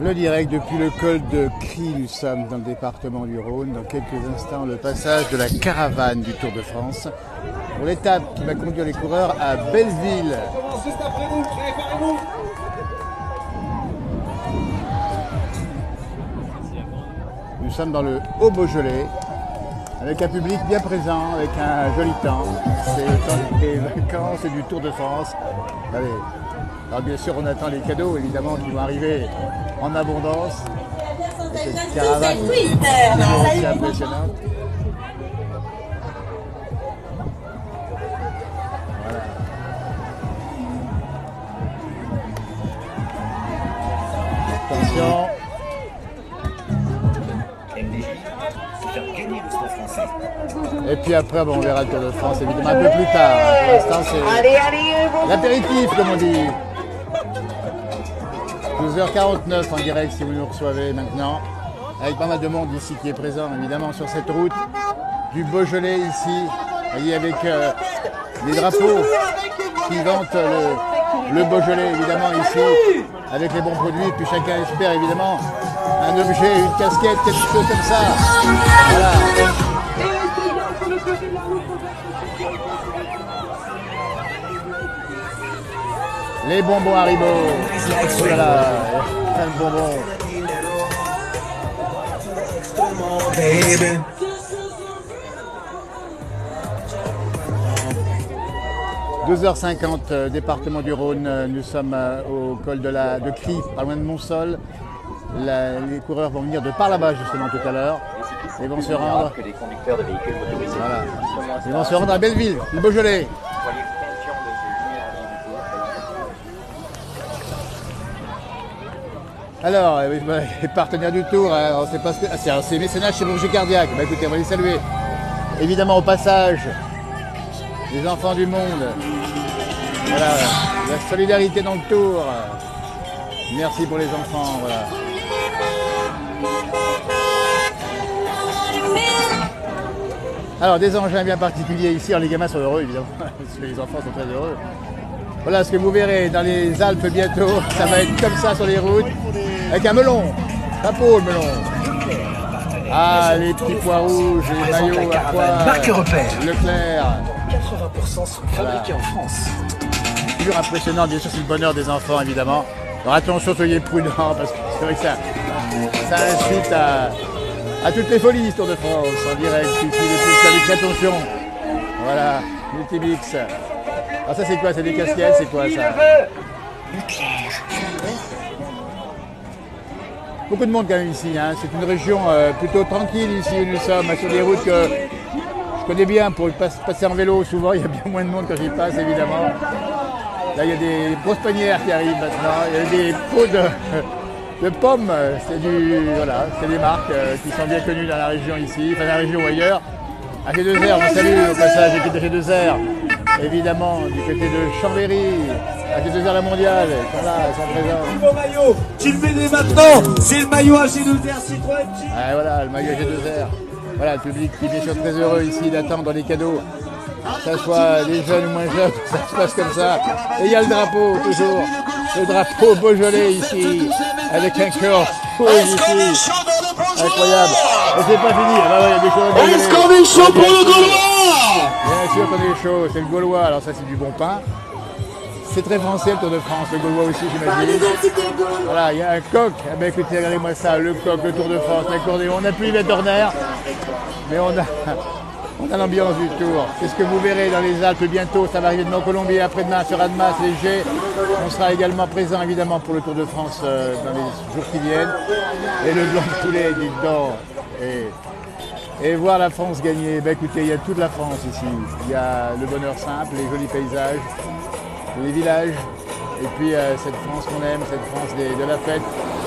Le direct depuis le col de Cry, nous sommes dans le département du Rhône. Dans quelques instants, le passage de la caravane du Tour de France pour l'étape qui va conduire les coureurs à Belleville. Nous sommes dans le Haut-Beaujolais avec un public bien présent, avec un joli temps. C'est le temps des vacances et du Tour de France. Allez. Alors bien sûr, on attend les cadeaux, évidemment, qui vont arriver en abondance. Et cette caravane c'est impressionnant. Voilà. Attention. Et puis après, bon, on verra le Tour de France, évidemment, un peu plus tard. Pour l'instant, c'est l'apéritif, comme on dit. 12h49 en direct si vous nous recevez maintenant, avec pas mal de monde ici qui est présent évidemment sur cette route du Beaujolais ici, vous voyez, avec les drapeaux qui vantent le Beaujolais évidemment ici, avec les bons produits, puis chacun espère évidemment un objet, une casquette, quelque chose comme ça. Voilà. Les bonbons Haribo. Oh là là, plein de bonbons. « 12h50, département du Rhône, nous sommes au col de Cry, pas loin de Montsol. Les coureurs vont venir de par là-bas justement tout à l'heure. Ils vont se rendre. Voilà. Ils vont se rendre à Belleville, le Beaujolais. Alors, les partenaires du Tour, on sait pas ce que... c'est mécénage chirurgie cardiaque. Bah, écoutez, on va les saluer. Évidemment, au passage, les enfants du monde. Voilà, la solidarité dans le Tour. Merci pour les enfants, voilà. Alors, des engins bien particuliers ici. Alors, les gamins sont heureux, évidemment. Parce que les enfants sont très heureux. Voilà ce que vous verrez dans les Alpes bientôt. Ça va être comme ça sur les routes. Avec un melon, chapeau le melon. Ah, les petits pois rouges, les maillots à pois, marque repère. Leclerc. 80% sont fabriqués en France. Toujours impressionnant, bien sûr, c'est le bonheur des enfants, évidemment. Alors attention, soyez prudents, parce que c'est vrai que ça incite à toutes les folies, Tour de France, en direct, ici, les attention. Voilà, Multimix. Alors ça, c'est quoi? C'est des casquettes, c'est quoi ça? Beaucoup de monde quand même ici, hein. C'est une région plutôt tranquille ici où nous sommes, sur des routes que je connais bien pour passer en vélo. Souvent il y a bien moins de monde quand j'y passe évidemment. Là il y a des grosses panières qui arrivent maintenant, il y a des pots de pommes, c'est des marques qui sont bien connues dans la région ici, enfin dans la région ou ailleurs. AG2R, on salue au passage l'équipe d'AG2R, évidemment du côté de Chambéry. AG2R la mondiale, ils sont là, ils sont présents. Ton maillot, tu le mets dès maintenant, c'est le maillot AG2R Citroën. Ah, voilà, le maillot AG2R. Voilà, le public qui est bien sûr très heureux ici d'attendre les cadeaux. Que ce soit les jeunes ou moins jeunes, ça se passe comme ça. Et il y a le drapeau, toujours. Le drapeau Beaujolais ici, avec un cœur rouge ici. Incroyable. Et c'est pas fini, ah bah ouais, il y a des choses. Est-ce qu'on est chaud pour le Gaulois? Bien sûr qu'on est chaud, c'est le Gaulois, alors ça c'est du bon pain. C'est très français le Tour de France, le Gaulois aussi j'imagine. Voilà, il y a un coq. Eh ben écoutez, regardez-moi ça, le coq, le Tour de France, l'accordéon. On n'a plus Yvette Horner, mais on a l'ambiance du Tour. C'est ce que vous verrez dans les Alpes bientôt. Ça va arriver demain en Colombie, après-demain sur Annemasse, léger. On sera également présent évidemment pour le Tour de France dans les jours qui viennent. Et le blanc de poulet, dites donc. Et voir la France gagner. Ben écoutez, il y a toute la France ici. Il y a le bonheur simple, les jolis paysages, les villages, et puis cette France qu'on aime, cette France de la fête.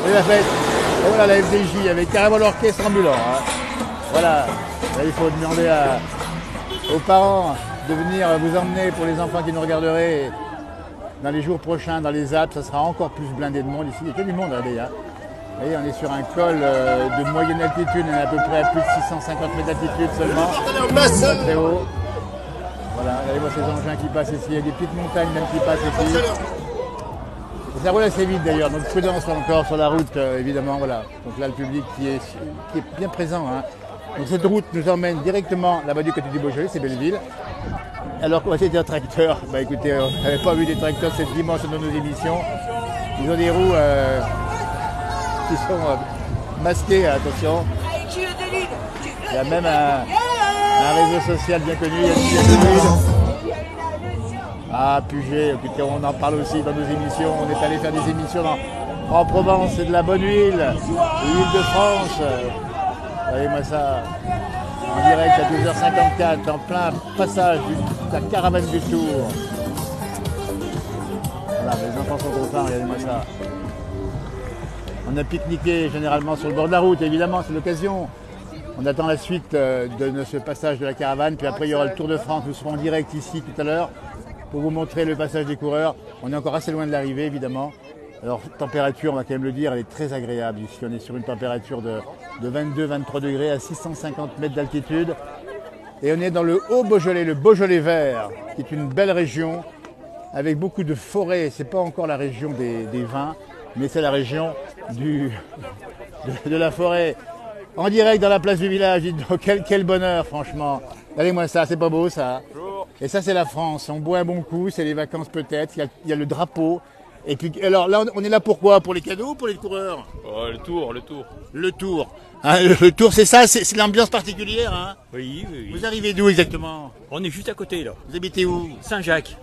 Et la fête, et voilà la FDJ avec carrément l'orchestre ambulant. Hein. Voilà, là, il faut demander aux parents de venir vous emmener pour les enfants qui nous regarderaient dans les jours prochains dans les Alpes. Ça sera encore plus blindé de monde ici. Il y a que du monde, regardez. Hein. Vous voyez, on est sur un col de moyenne altitude, on est à peu près à plus de 650 mètres d'altitude seulement. Pas très haut. Voilà, regardez-moi ces engins qui passent ici, il y a des petites montagnes même qui passent ici. Ça roule assez vite d'ailleurs, donc prudence encore sur la route, évidemment, voilà. Donc là, le public qui est bien présent. Hein. Donc cette route nous emmène directement là-bas du côté du Beaujolais, c'est Belleville. Alors qu'on va essayer de dire tracteur, bah écoutez, on n'avait pas vu des tracteurs cette dimanche dans nos émissions. Ils ont des roues qui sont masquées, attention. Il y a même un réseau social bien connu, il y a Ah, Puget, écoutez, on en parle aussi dans nos émissions. On est allé faire des émissions en Provence, c'est de la bonne huile, l'huile de France. Regardez-moi ça, en direct à 12h54, en plein passage de la caravane du Tour. Voilà, les enfants sont contents, regardez-moi ça. On a pique-niqué généralement sur le bord de la route, évidemment, c'est l'occasion. On attend la suite de ce passage de la caravane, puis après il y aura le Tour de France. Nous serons en direct ici tout à l'heure pour vous montrer le passage des coureurs. On est encore assez loin de l'arrivée, évidemment. Alors, température, on va quand même le dire, elle est très agréable ici. On est sur une température de 22-23 degrés à 650 mètres d'altitude. Et on est dans le Haut-Beaujolais, le Beaujolais vert, qui est une belle région avec beaucoup de forêts. Ce n'est pas encore la région des vins, mais c'est la région de la forêt. En direct dans la place du village, quel bonheur franchement. Regardez-moi ça, c'est pas beau ça. Et ça c'est la France, on boit un bon coup, c'est les vacances peut-être, il y a le drapeau. Et puis alors là on est là pour quoi? Pour les cadeaux ou pour les coureurs? Le tour. Le tour. Hein, le tour c'est ça, c'est l'ambiance particulière hein? Oui. Vous arrivez d'où exactement? On est juste à côté là. Vous habitez où? Saint-Jacques.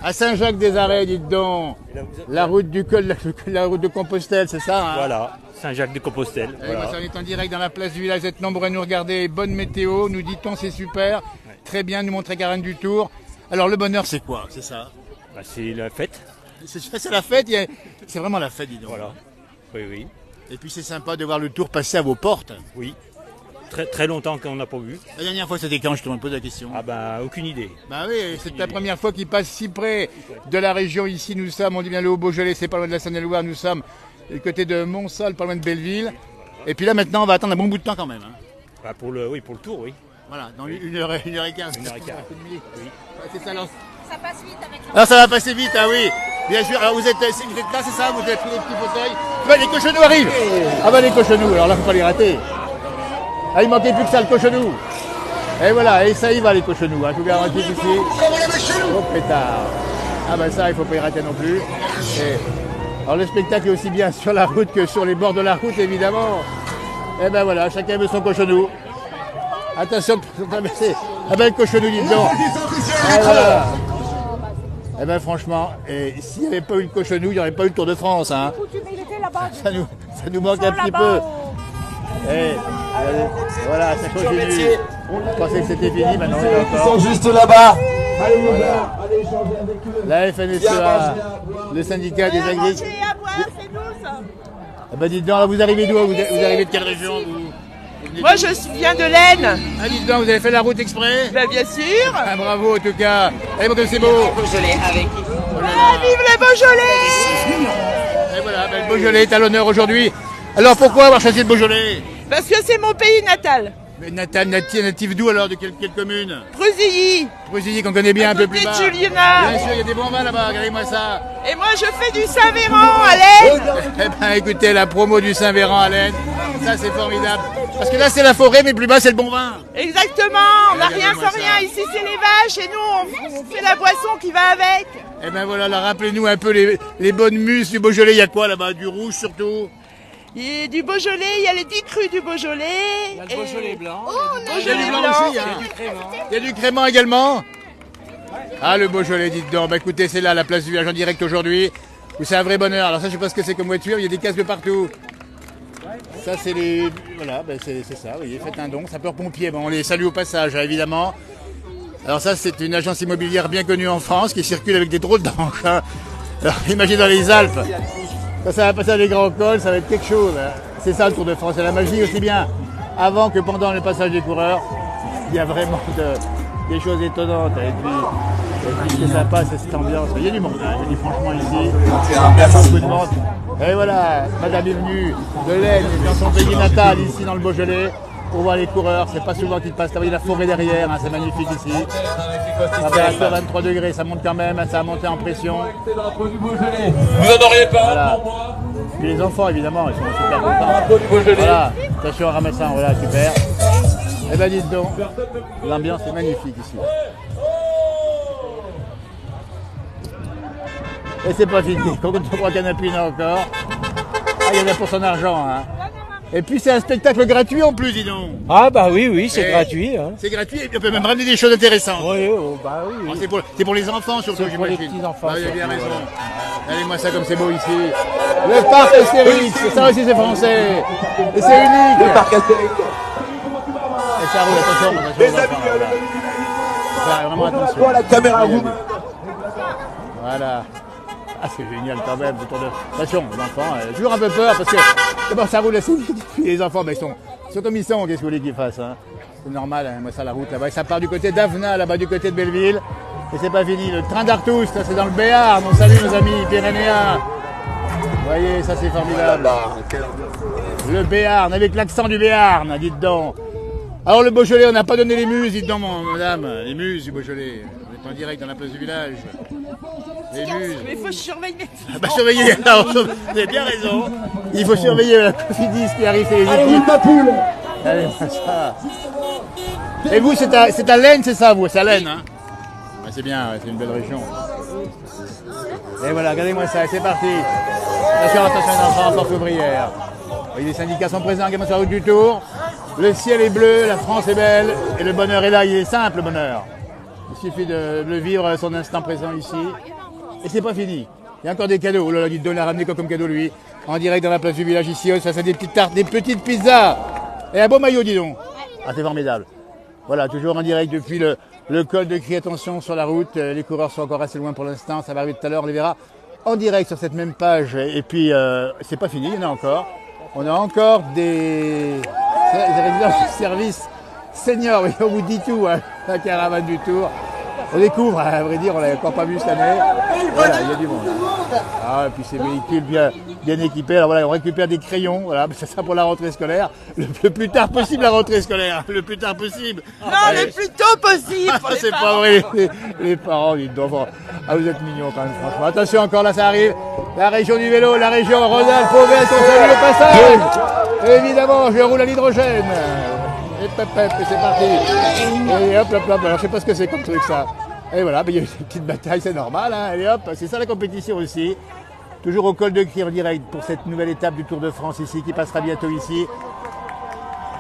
À Saint-Jacques-des-Arrêts, dites donc. La route du col, la route de Compostelle, c'est ça hein? Voilà, Saint-Jacques-de-Compostelle. Voilà. On est en direct dans la place du village, vous êtes nombreux à nous regarder. Bonne météo, nous dit-on, c'est super. Ouais. Très bien, nous montrer Carène du Tour. Alors le bonheur, c'est quoi? C'est ça? C'est la fête. C'est la fête, c'est vraiment la fête, dis donc. Voilà, oui. Et puis c'est sympa de voir le Tour passer à vos portes. Oui. Très longtemps qu'on n'a pas vu. La dernière fois, c'était quand? Je te pose la question. Ah bah, aucune idée. Bah oui, c'est la première fois qu'il passe si près de la région. Ici, nous sommes, on dit bien le Haut-Beaujolais, c'est pas loin de la Saône-et-Loire. Nous sommes du côté de Montsol, pas loin de Belleville. Et puis là, maintenant, on va attendre un bon bout de temps quand même. Hein. Bah pour le Tour, oui. Voilà, dans 1h15. 1h15. Oui. C'est ça, ça passe vite avec la... Ah, ça va passer vite, ah oui. Bien sûr, alors vous êtes là, c'est ça? Vous avez pris les petits fauteuils. Bah, les cochonous arrivent. Ah bah les cochonous, alors là, faut pas les rater. Ah, il manquait plus que ça, le cochonou. Et voilà, et ça y va les cochonous, hein, tout garanti ici. Oh pétard. Ah bah ça, il faut pas y rater non plus. Alors le spectacle est aussi bien sur la route que sur les bords de la route, évidemment. Et ben voilà, chacun veut son cochonou. Attention, ah ben le cochonou, dis donc. Et voilà. Et ben franchement, s'il n'y avait pas eu le cochonou, il n'y aurait pas eu le Tour de France. Hein. Ça nous manque un petit peu. Et voilà, ça continue. Je pensais que c'était fini, maintenant on est encore. Ils sont juste là-bas. Voilà. La FNSEA, le syndicat des agriculteurs. Ah bah dites donc, vous arrivez d'où? Vous arrivez de quelle région Moi je viens de l'Aisne. Ah dites donc, vous avez fait la route exprès? Bah bien sûr. Ah bravo en tout cas. Allez, montrez, c'est beau. Beaujolais avec. Vive le Beaujolais. Et voilà, le Beaujolais est à l'honneur aujourd'hui. Alors pourquoi avoir choisi le Beaujolais? Parce que c'est mon pays natal. Mais natif d'où alors? De quelle commune? Prusilly. Prusilly qu'on connaît bien un peu plus bas. Juliana. Bien sûr, il y a des bons vins là-bas, regardez-moi ça. Et moi je fais du Saint-Véran à l'Aisne. Eh ben écoutez, la promo du Saint-Véran à l'Aisne, ça c'est formidable. Parce que là c'est la forêt, mais plus bas c'est le bon vin. Exactement, on n'a rien sans rien. Ici c'est les vaches et nous on fait la boisson qui va avec. Eh ben voilà, là rappelez-nous un peu les bonnes muses du Beaujolais. Il y a quoi là-bas? Du rouge surtout? Et du Beaujolais, il y a les 10 crus du Beaujolais. Il y a le Beaujolais blanc. Il y a du blanc aussi, hein. Il y a du crément également. Ah, le Beaujolais, dites donc. Bah écoutez, c'est là, la place du village en direct aujourd'hui, où c'est un vrai bonheur. Alors ça, je sais pas ce que c'est comme voiture, il y a des casques partout. Ça, c'est les... Voilà, bah, c'est ça, vous voyez, faites un don. Sapeurs-pompiers, bon, on les salue au passage, hein, évidemment. Alors ça, c'est une agence immobilière bien connue en France, qui circule avec des drôles d'engins. Alors, imaginez dans les Alpes. Quand ça va passer à des grands cols, ça va être quelque chose. Hein. C'est ça le Tour de France, c'est la magie aussi bien avant que pendant le passage des coureurs. Il y a vraiment des choses étonnantes. Et puis ce que ça passe, c'est cette ambiance. Il y a du monde, hein. Je dis franchement ici. Il y a beaucoup de monde. Et voilà, madame est venue de l'Aisne, dans son pays natal, ici dans le Beaujolais. pour voir les coureurs. C'est pas souvent qu'ils passent. Vous voyez la forêt derrière, hein, c'est magnifique ici. Température 23 degrés, ça monte quand même, ça a monté en pression. Vous en auriez pas Voilà. pour moi? Puis les enfants, évidemment, ils sont super contents. Voilà, attention en ramassant, voilà, super. Eh ben dites donc, l'ambiance est magnifique ici. Et c'est pas fini, quand on croit qu'il y en a plus, il y en a encore. Ah, il y en a pour son argent, hein. Et puis c'est un spectacle gratuit en plus, dis donc. Ah bah oui, c'est Eh, gratuit. Hein. C'est gratuit, et puis on peut même ramener des choses intéressantes. Oui, bah oui. Ah, c'est pour les enfants surtout, C'est pour les j'imagine. petits-enfants, Ah, vous avez bien surtout, raison. Regardez-moi ça comme c'est beau ici. Le parc Astérix, ça aussi c'est français. Et c'est unique. Le parc Astérix. Et ça roule, attention aux enfants, voilà. Faire vraiment attention. La caméra roule. Voilà. Ah, c'est génial quand même, ce tour de... Attention, les enfants, toujours un peu peur parce que d'abord ça roule assez vite. Puis les enfants, ben, ils sont comme ils sont, qu'est-ce que vous voulez qu'ils fassent, hein. C'est normal, hein, moi ça la route là-bas. Et ça part du côté d'Avena, là-bas du côté de Belleville. Et c'est pas fini, le train d'Artous, ça c'est dans le Béarn. On salue nos amis pyrénéens. Vous voyez, ça c'est formidable. Le Béarn, avec l'accent du Béarn, dites donc. Alors le Beaujolais, on n'a pas donné les muses, dites donc, madame, les muses du Beaujolais. Vous êtes en direct dans la place du village. Les muses. Mais il faut que je surveille mes Ah bah surveillez, alors, vous avez bien raison. Il faut surveiller la Cofidis qui arrive et les équipes. ma poule. Allez, ça. Et vous, c'est à l'Aisne, c'est ça, vous? C'est à l'Aisne, hein? Ah, c'est bien, ouais, c'est une belle région. Et voilà, regardez-moi ça, c'est parti. Attention, attention les enfants, porte ouvrière. Oui, les syndicats sont présents également sur la route du Tour. Le ciel est bleu, la France est belle, et le bonheur est là, il est simple le bonheur. Il suffit de le vivre à son instant présent ici. Et c'est pas fini. Il y a encore des cadeaux. Oh là là, dites donc, il a ramené quoi comme cadeau lui? En direct dans la place du village ici, ça c'est des petites tartes, des petites pizzas. Et un beau maillot, dis donc. Ah, c'est formidable. Voilà, toujours en direct depuis le col de Cri. Attention sur la route, les coureurs sont encore assez loin pour l'instant, ça va arriver tout à l'heure, on les verra en direct sur cette même page. Et puis, c'est pas fini, il y en a encore. On a encore des résidences de service seniors, oui, on vous dit tout, hein, la caravane du Tour. On découvre, à vrai dire, on l'a encore pas vu cette année. Voilà, il y a du monde. Hein. Ah, et puis ces véhicules bien équipés. Alors voilà, on récupère des crayons, voilà, c'est ça pour la rentrée scolaire. Le plus tard possible la rentrée scolaire, le plus tard possible. Non, le plus tôt possible pour les C'est parents. pas vrai, les parents, dites donc. Bon. Ah, vous êtes mignons quand même, franchement. Attention, encore là, ça arrive. La région du vélo, la région Rhône-Alpes-Provence, on salue le passage. Évidemment, je roule à l'hydrogène. Et pep, et c'est parti. Et hop. Alors je sais pas ce que c'est comme truc ça. Et voilà, il y a une petite bataille, c'est normal. Hein. Allez hop, c'est ça la compétition aussi. Toujours au col de Cri en direct pour cette nouvelle étape du Tour de France ici, qui passera bientôt ici.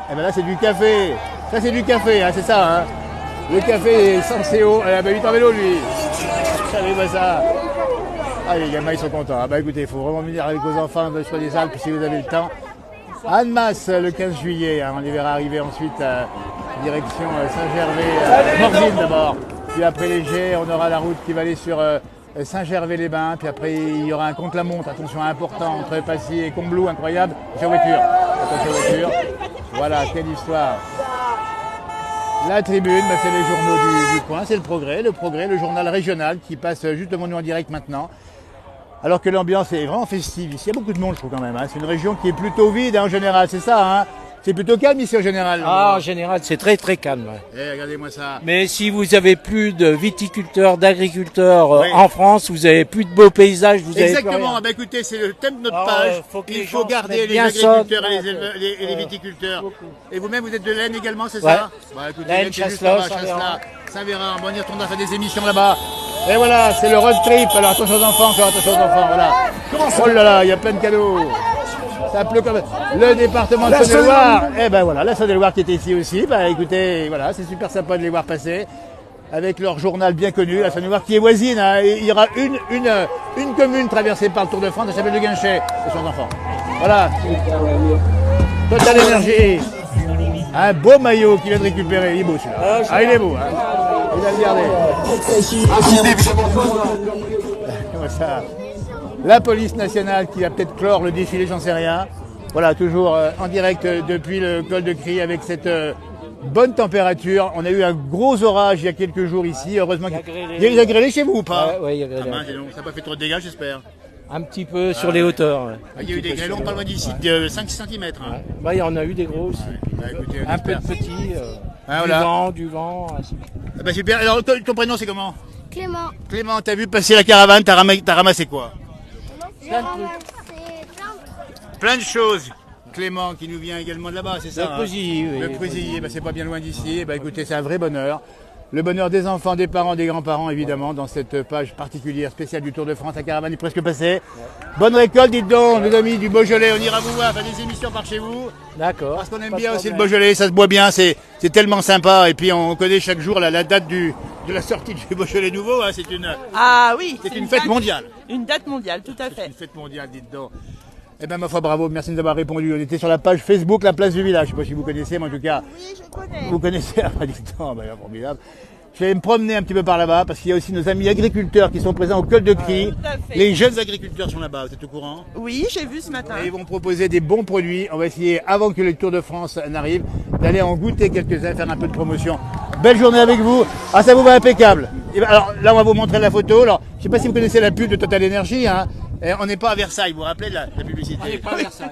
Et ben là c'est du café. Ça c'est du café, hein, c'est ça. Hein. Le café est sans CO. Ah ben il est en vélo lui. Savez pas ça. Ah les gamins ils sont contents. Ah bah écoutez, il faut vraiment venir avec vos enfants de Choix des Alpes si vous avez le temps. Annemasse le 15 juillet, hein, on les verra arriver ensuite direction Saint-Gervais, Morzine d'abord, puis après Léger, on aura la route qui va aller sur Saint-Gervais-les-Bains, puis après il y aura un contre-la-montre, attention important, entre Passy et Combloux, incroyable, attention voiture, voilà, quelle histoire. La tribune, bah, c'est les journaux du coin, c'est le Progrès, le journal régional qui passe juste devant nous en direct maintenant. Alors que l'ambiance est vraiment festive ici, il y a beaucoup de monde je trouve quand même, hein. C'est une région qui est plutôt vide hein, en général, c'est ça hein. C'est plutôt calme ici en général. Ah, en général, c'est très très calme. Ouais. Eh, regardez-moi ça. Mais si vous avez plus de viticulteurs, d'agriculteurs Oui. en France, vous avez plus de beaux paysages, vous avez plus Exactement, rien. bah, écoutez, c'est le thème de notre Alors, page. faut que Il les faut gens se garder mettent les bien ça, agriculteurs et les viticulteurs. Et vous-même, vous êtes de l'Aisne également, c'est Ouais. ça bah, écoutez, L'Aisne, vous êtes juste Chasselas, là-bas, Chasselas, Saint-Véran. Bon, on y retourne à faire des émissions là-bas. Et voilà, c'est le road trip. Alors attention aux enfants, encore attention aux enfants, voilà. Oh là là, il y a plein de cadeaux. Ça pleut comme le département de Saône-et-Loire. Eh ben voilà, la Saône-et-Loire qui était ici aussi. Bah écoutez, voilà, c'est super sympa de les voir passer avec leur journal bien connu, la Saône-et-Loire qui est voisine. Hein, et il y aura une commune traversée par le Tour de France, elle s'appelle le Guinchet, c'est son enfant. Voilà. Total Énergie. Un beau maillot qu'il vient de récupérer, il est beau celui-là. Ah il est beau, hein. Il a regardé. Comme ça. La police nationale qui va peut-être clore le défilé, j'en sais rien. Voilà, toujours en direct depuis le col de Cri avec cette bonne température. On a eu un gros orage il y a quelques jours ici. Heureusement qu'il y a grêlé chez vous ou pas? Ouais, il y a grêlé. Ah, ça n'a pas fait trop de dégâts, j'espère. Un petit peu sur les hauteurs. Ouais. Il y a eu des grêlons pas loin d'ici de 5-6 cm. Bah, il y en a eu des gros aussi. Bah, écoutez, on Un peu espère. de petit, Ah, voilà. du vent. Ainsi. Ah bah, super. Alors, ton prénom, c'est comment? Clément, Clément, t'as vu passer la caravane, t'as ramassé quoi? j'ai ramassé plein Plein de choses. Clément qui nous vient également de là-bas, c'est ça? Le Pousilly, oui. Le Pousilly, bah, c'est pas bien loin d'ici. Bah, écoutez, c'est un vrai bonheur. Le bonheur des enfants, des parents, des grands-parents, évidemment, dans cette page particulière spéciale du Tour de France. La caravane est presque passée. Bonne récolte, dites donc, les amis du Beaujolais. On ira vous voir, faire des émissions par chez vous. D'accord. Parce qu'on aime Pas de bien aussi le problème. Beaujolais, ça se boit bien, c'est tellement sympa. Et puis on connaît chaque jour la date de la sortie du Beaujolais nouveau. Hein. Ah oui, C'est une fête date- mondiale. Une date mondiale, tout à C'est fait. une fête mondiale, dites donc. Eh bien, ma foi, bravo, merci de nous avoir répondu. On était sur la page Facebook, la place du village. Je ne sais pas si vous connaissez, mais en tout cas, Oui, je connais. vous connaissez. Ah, dites donc, bah, formidable. Je vais me promener un petit peu par là-bas parce qu'il y a aussi nos amis agriculteurs qui sont présents au col de Cry. Tout à fait. Les jeunes agriculteurs sont là-bas, vous êtes au courant? Oui, j'ai vu ce matin. Et ils vont proposer des bons produits. On va essayer, avant que le Tour de France n'arrive, d'aller en goûter quelques-uns, faire un peu de promotion. Belle journée avec vous. Ah, ça vous va impeccable. Et ben, alors là, on va vous montrer la photo. Alors, je ne sais pas si vous connaissez la pub de Total Energy. Hein. Et on n'est pas à Versailles, vous vous rappelez de la publicité? On n'est pas à Versailles.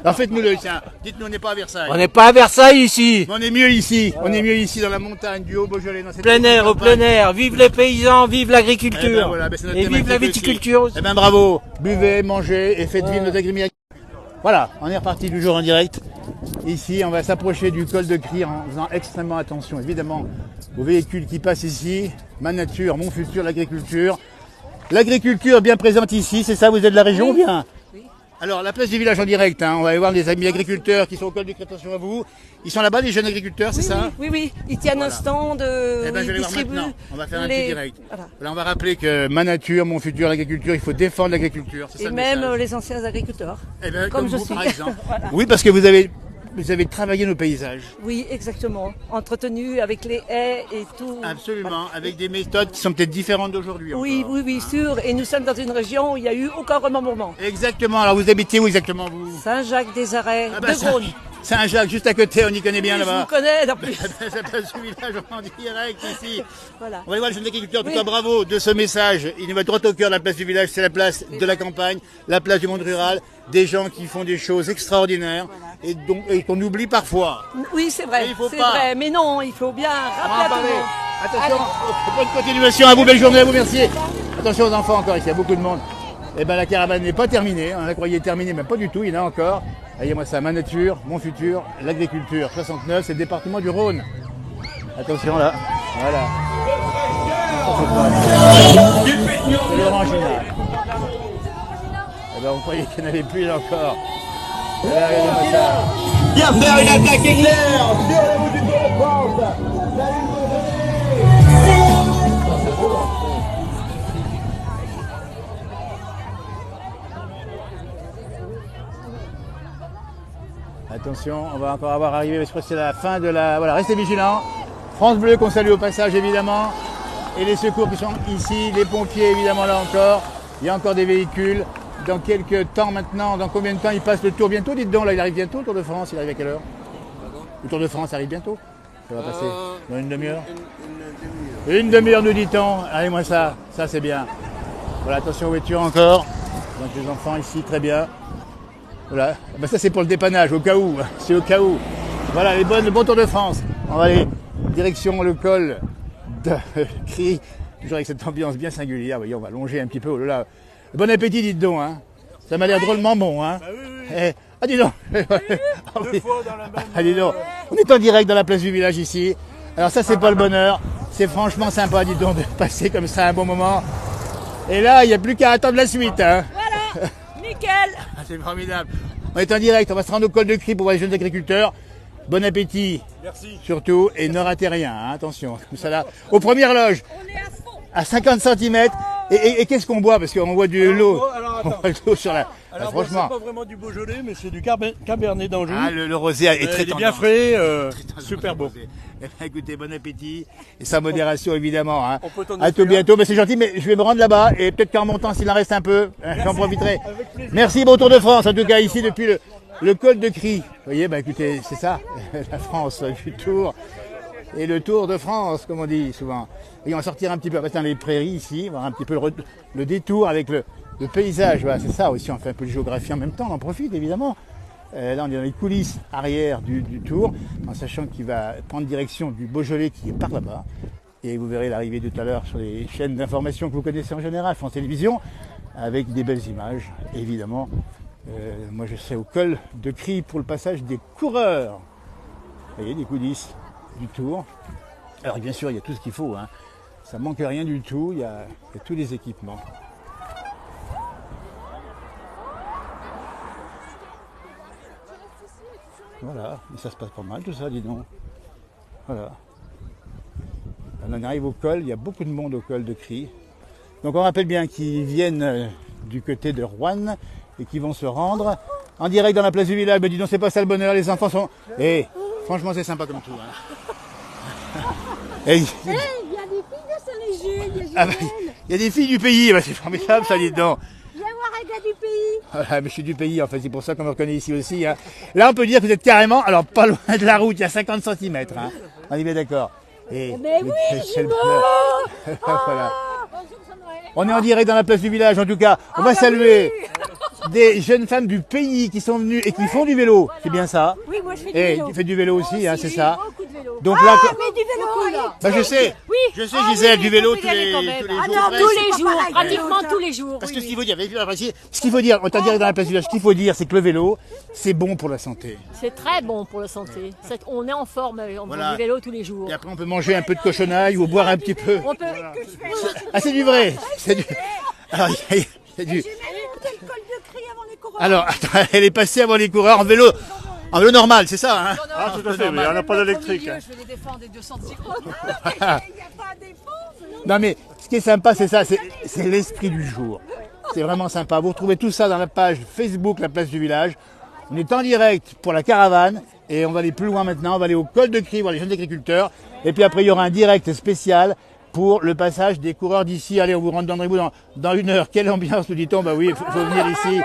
Alors faites-nous-le, tiens. Dites-nous, on n'est pas à Versailles. On n'est pas à Versailles ici. Mais on est mieux ici. On est mieux ici, dans la montagne du Haut-Beaujolais. Dans cette Plein air, au campagne. plein air. Vive les paysans, vive Eh l'agriculture. ben voilà, ben c'est notre Et vive thématique la aussi. viticulture aussi. Eh ben bravo, buvez, mangez et faites vivre nos agriculteurs. Voilà, on est reparti toujours en direct. Ici, on va s'approcher du col de Cry en faisant extrêmement attention, évidemment, aux véhicules qui passent ici. Ma nature, mon futur, l'agriculture. L'agriculture bien présente ici, c'est ça, vous êtes de la région ou bien? Alors, la place du village en direct, hein, on va aller voir les amis agriculteurs qui sont au col du Cry, attention à vous. Ils sont là-bas, les jeunes agriculteurs, c'est ça? Oui, oui, ils tiennent un stand, Eh ben, ils je vais les voir distribuent maintenant. On va faire un les- petit direct. Voilà. Là, on va rappeler que ma nature, mon futur, l'agriculture, il faut défendre l'agriculture. C'est ça Et le même message. les anciens agriculteurs. Eh ben, comme je vous, suis. par exemple. Oui, parce que vous avez travaillé nos paysages. Oui, exactement. Entretenu avec les haies et tout. Absolument, avec des méthodes qui sont peut-être différentes d'aujourd'hui. Oui, encore. oui, oui, sûr. Et nous sommes dans une région où il n'y a eu aucun remembrement. Exactement. Alors, vous habitez où exactement, vous? Saint-Jacques-des-Arrêts Ah ben, de Grosne. Saint-Jacques, juste à côté, on y connaît bien Oui, je là-bas. vous connais en plus. Ça passe du village en direct ici. Voilà. On va aller voir le jeune agriculteur. En tout Oui. cas, bravo de ce message. Il nous va droit au cœur de la place du village. C'est la place de la campagne, la place du monde rural. Des gens qui font des choses extraordinaires et qu'on oublie parfois. Oui, c'est vrai. Mais il faut C'est pas. vrai. Mais non, il faut bien On va en rappeler à tout parler. le monde. Attention, bonne continuation à vous, belle journée à vous, merci. Attention aux enfants encore ici, il y a beaucoup de monde. Eh ben la caravane n'est pas terminée, on la croyait terminée, mais pas du tout, il y en a encore. Voyez-moi ça, ma nature, mon futur, l'agriculture. 69, c'est le département du Rhône. Attention là, voilà. C'est l'orangina. Eh ben on croyait qu'il n'y en avait plus là encore. Et là, regardez-moi ça. Viens faire une attaque éclair sur la route du Tour de France. Attention, on va encore avoir arrivé, je crois que c'est la fin de la... Voilà, restez vigilants. France Bleu qu'on salue au passage évidemment. Et les secours qui sont ici, les pompiers évidemment là encore. Il y a encore des véhicules. Dans quelques temps maintenant, dans combien de temps il passe le Tour bientôt? Dites donc, là il arrive bientôt le Tour de France, il arrive à quelle heure? Le Tour de France arrive bientôt? Ça va passer dans une demi-heure? Une demi-heure nous dit-on. Allez-moi ça c'est bien. Voilà, attention aux voitures encore. Donc les enfants ici, très bien. Voilà, ben ça c'est pour le dépannage, au cas où, c'est au cas où. Voilà, le bon Tour de France. On va aller direction le col de Cry, toujours avec cette ambiance bien singulière. Vous voyez, on va longer un petit peu, oh là là. Bon appétit, dites donc, hein. Ça m'a l'air drôlement bon, hein. Ah, dis donc. Ah, dis donc. On est en direct dans la place du village ici. Alors ça, c'est pas le bonheur. C'est franchement sympa, dites donc, de passer comme ça un bon moment. Et là, il n'y a plus qu'à attendre la suite, hein. Voilà. Nickel. Ah, c'est formidable. On est en direct, on va se rendre au col de Cry pour voir les jeunes agriculteurs. Bon appétit. Merci. Surtout, et ne ratez rien, hein, attention. Comme ça là, aux premières loges, On est à fond. à 50 cm. Et qu'est-ce qu'on boit? Parce qu'on boit de l'eau. alors, On attends. boit de l'eau sur la... Alors, franchement. c'est pas vraiment du Beaujolais, mais c'est du Cabernet d'Anjou. Ah, le rosé est très il est bien tendance. frais, super beau. Eh bien, écoutez, bon appétit. Et sans modération, évidemment. Hein. On peut t'en À tout offrir. bientôt. Mais c'est gentil, mais je vais me rendre là-bas. Et peut-être qu'en montant, s'il en reste un peu, j'en profiterai. Merci, bon Tour de France. En tout cas, ici, depuis le col de Cry. Vous voyez, bah, écoutez, c'est ça. La France du Tour. Et le Tour de France, comme on dit souvent. Et on va sortir un petit peu, dans les prairies ici, voir un petit peu le détour avec le paysage. Voilà, c'est ça aussi, on fait un peu de géographie en même temps, on en profite évidemment. Là, on est dans les coulisses arrière du Tour, en sachant qu'il va prendre direction du Beaujolais qui est par là-bas. Et vous verrez l'arrivée tout à l'heure sur les chaînes d'information que vous connaissez en général, France Télévisions, avec des belles images, évidemment. Moi, je serai au col de Cry pour le passage des coureurs. Vous voyez, les coulisses du Tour. Alors, bien sûr, il y a tout ce qu'il faut, hein. Ça manque rien du tout, il y a tous les équipements. Voilà, et ça se passe pas mal tout ça, dis donc. Voilà. On arrive au col, il y a beaucoup de monde au col de Cry. Donc on rappelle bien qu'ils viennent du côté de Roanne et qu'ils vont se rendre en direct dans la place du village. Mais dis donc, c'est pas ça le bonheur, les enfants sont... franchement, c'est sympa comme tout. Hein. Il y a des filles de Saint-Léger, il y a des filles du pays, c'est formidable ça, dis donc. Viens voir un gars du pays. Voilà, mais je suis du pays, en fait, c'est pour ça qu'on me reconnaît ici aussi. Hein. Là, on peut dire que vous êtes carrément, alors pas loin de la route, il y a 50 cm. Hein. On est bien d'accord. Mais oui, jumeaux. Voilà. On est en direct dans la place du village, en tout cas. On va saluer des jeunes femmes du pays qui sont venues et qui font du vélo. Voilà. C'est bien ça? Oui, moi je fais du vélo. Tu fais du vélo aussi, hein, c'est ça? Beaucoup de vélo. Donc là, mais du vélo, là. Bah, je sais. Oui. Je sais, Gisèle, du vélo tous les jours. Tous les jours, pratiquement tous les jours. Parce que ce qu'il faut dire, on est en direct dans la place du village, ce qu'il faut dire, c'est que le vélo, c'est bon pour la santé. C'est très bon pour la santé. On est en forme, on fait du vélo tous les jours. Et après, on peut manger un peu de cochonaille ou boire un petit peu. On peut... Ah, c'est du vrai. C'est du... Alors, c'est du... Alors, attends, elle est passée avant les coureurs en vélo normal, c'est ça, hein? Ah, tout à fait, mais il n'y en a pas d'électrique. Je vais les défendre des 200 cyclistes. Non, mais ce qui est sympa, c'est ça, c'est l'esprit du jour. C'est vraiment sympa. Vous retrouvez tout ça dans la page Facebook, la place du village. On est en direct pour la caravane et on va aller plus loin maintenant. On va aller au col de Cry voir les jeunes agriculteurs. Et puis après, il y aura un direct spécial pour le passage des coureurs d'ici. Allez, on vous rentre dans le dans 1 heure. Quelle ambiance, nous dit-on? Bah oui, il faut venir ici.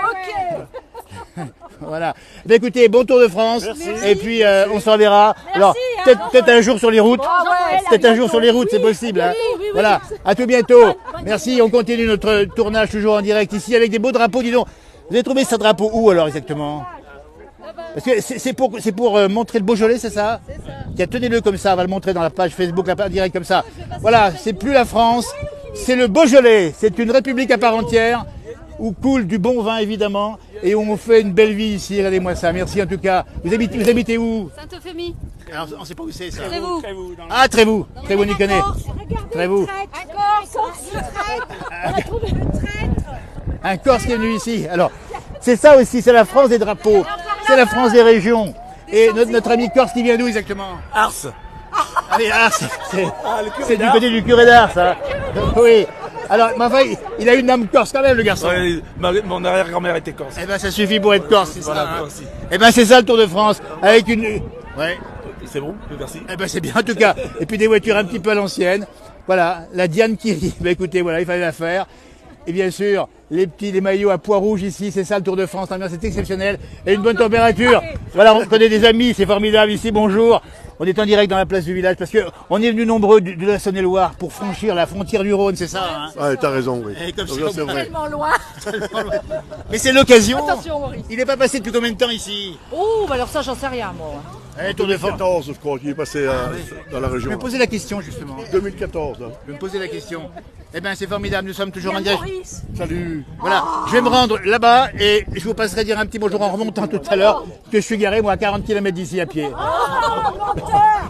Voilà. Bah écoutez, bon Tour de France. Merci. Et puis on se reverra. Alors peut-être un jour sur les routes. Peut-être un jour sur les routes, c'est possible. Hein. Oui. Voilà. À tout bientôt. Merci. On continue notre tournage toujours en direct ici avec des beaux drapeaux. Dis donc, vous avez trouvé ce drapeau où alors exactement? Parce que c'est pour montrer le Beaujolais, c'est ça? C'est ça. Tiens, tenez-le comme ça. On va le montrer dans la page Facebook, la page direct comme ça. Voilà. C'est plus la France, c'est le Beaujolais. C'est une république à part entière, où coule du bon vin évidemment et où on fait une belle vie ici. Regardez-moi ça, merci en tout cas. Vous habitez où? Sainte-Euphémie. Alors, on ne sait pas où c'est ça. Trévoux. Ah, Trévoux, Trévoux, on y connaît. Trévoux. Un Corse qui est venu ici. Alors, c'est ça aussi, c'est la France des drapeaux, c'est la France des régions. Et notre ami Corse qui vient d'où exactement? Ars. Allez, Ars, c'est du côté du curé d'Ars, ça. Oui. Alors, enfin, il a une âme corse quand même, le garçon. Oui, mon arrière-grand-mère était corse. Eh ben, ça suffit pour être corse, c'est voilà, ça. Hein. Aussi. Eh ben, c'est ça le Tour de France, avec une... Ouais. C'est bon, merci. Eh ben, c'est bien en tout cas. Et puis des voitures un petit peu à l'ancienne. Voilà, la Diane qui rit. Ben, écoutez, voilà, il fallait la faire. Et bien sûr, les maillots à pois rouges ici, c'est ça le Tour de France. C'est exceptionnel. Et une bonne température. Voilà, on connaît des amis, c'est formidable ici. Bonjour. On est en direct dans la place du village parce que on est venus nombreux de la Saône-et-Loire pour franchir la frontière du Rhône, c'est ça, hein? Ouais, t'as raison, oui. Et comme ça, c'est vrai. Tellement loin. Mais c'est l'occasion. Attention, Maurice. Il n'est pas passé depuis combien de temps ici? Oh, bah alors ça, j'en sais rien, moi. Tour de France. 2014, je crois, qu'il est passé dans la région. Je vais me poser la question justement. 2014. Hein. Je vais me poser la question. Eh bien, c'est formidable, nous sommes toujours en direct. Salut. Voilà, je vais me rendre là-bas et je vous passerai dire un petit bonjour en remontant tout à l'heure que je suis garé, moi, à 40 km d'ici à pied.